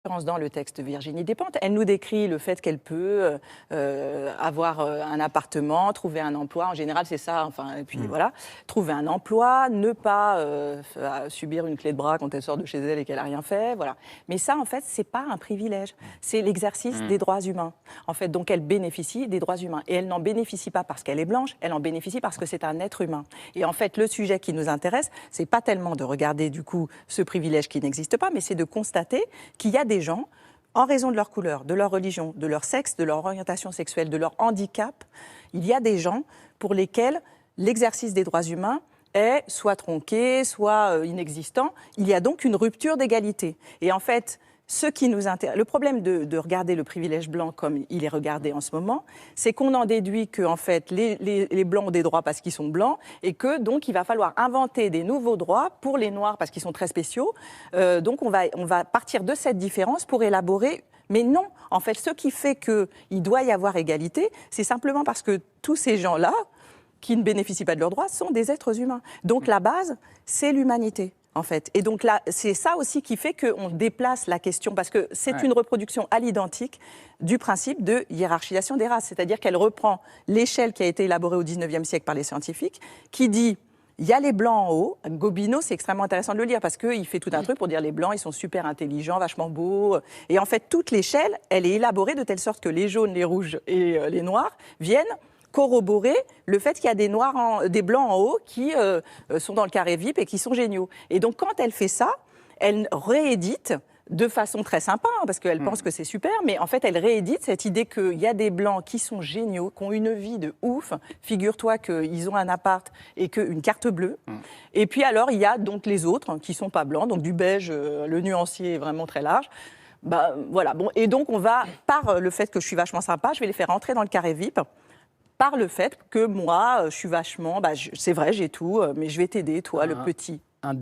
Dans le texte de Virginie Despentes, elle nous décrit le fait qu'elle peut avoir un appartement, trouver un emploi. En général, c'est ça. Enfin, et puis voilà, trouver un emploi, ne pas subir une clé de bras quand elle sort de chez elle et qu'elle a rien fait. Voilà. Mais ça, en fait, c'est pas un privilège. C'est l'exercice des droits humains. En fait, donc elle bénéficie des droits humains et elle n'en bénéficie pas parce qu'elle est blanche. Elle en bénéficie parce que c'est un être humain. Et en fait, le sujet qui nous intéresse, c'est pas tellement de regarder du coup ce privilège qui n'existe pas, mais c'est de constater qu'il y a des gens, en raison de leur couleur, de leur religion, de leur sexe, de leur orientation sexuelle, de leur handicap, il y a des gens pour lesquels l'exercice des droits humains est soit tronqué, soit inexistant. Il y a donc une rupture d'égalité. Et en fait, ce qui nous intéresse, le problème de regarder le privilège blanc comme il est regardé en ce moment, c'est qu'on en déduit que en fait, les blancs ont des droits parce qu'ils sont blancs et que donc il va falloir inventer des nouveaux droits pour les noirs parce qu'ils sont très spéciaux. Donc on va partir de cette différence pour élaborer. Mais non, en fait, ce qui fait qu'il doit y avoir égalité, c'est simplement parce que tous ces gens-là, qui ne bénéficient pas de leurs droits, sont des êtres humains. Donc la base, c'est l'humanité. En fait. Et donc là, c'est ça aussi qui fait qu'on déplace la question, parce que c'est une reproduction à l'identique du principe de hiérarchisation des races, c'est-à-dire qu'elle reprend l'échelle qui a été élaborée au XIXe siècle par les scientifiques, qui dit il y a les blancs en haut. Gobineau, c'est extrêmement intéressant de le lire parce qu'il fait tout un truc pour dire les blancs, ils sont super intelligents, vachement beaux. Et en fait, toute l'échelle, elle est élaborée de telle sorte que les jaunes, les rouges et les noirs viennent corroborer le fait qu'il y a des blancs en haut qui sont dans le carré VIP et qui sont géniaux. Et donc, quand elle fait ça, elle réédite de façon très sympa, hein, parce qu'elle pense que c'est super, mais en fait, elle réédite cette idée qu'il y a des blancs qui sont géniaux, qui ont une vie de ouf. Figure-toi qu'ils ont un appart et une carte bleue. Et puis alors, il y a donc les autres hein, qui ne sont pas blancs, donc du beige, le nuancier est vraiment très large. Bah, voilà. Bon, et donc, on va, par le fait que je suis vachement sympa, je vais les faire entrer dans le carré VIP. Par le fait que moi, je suis vachement... c'est vrai, j'ai tout, mais je vais t'aider, toi, le petit.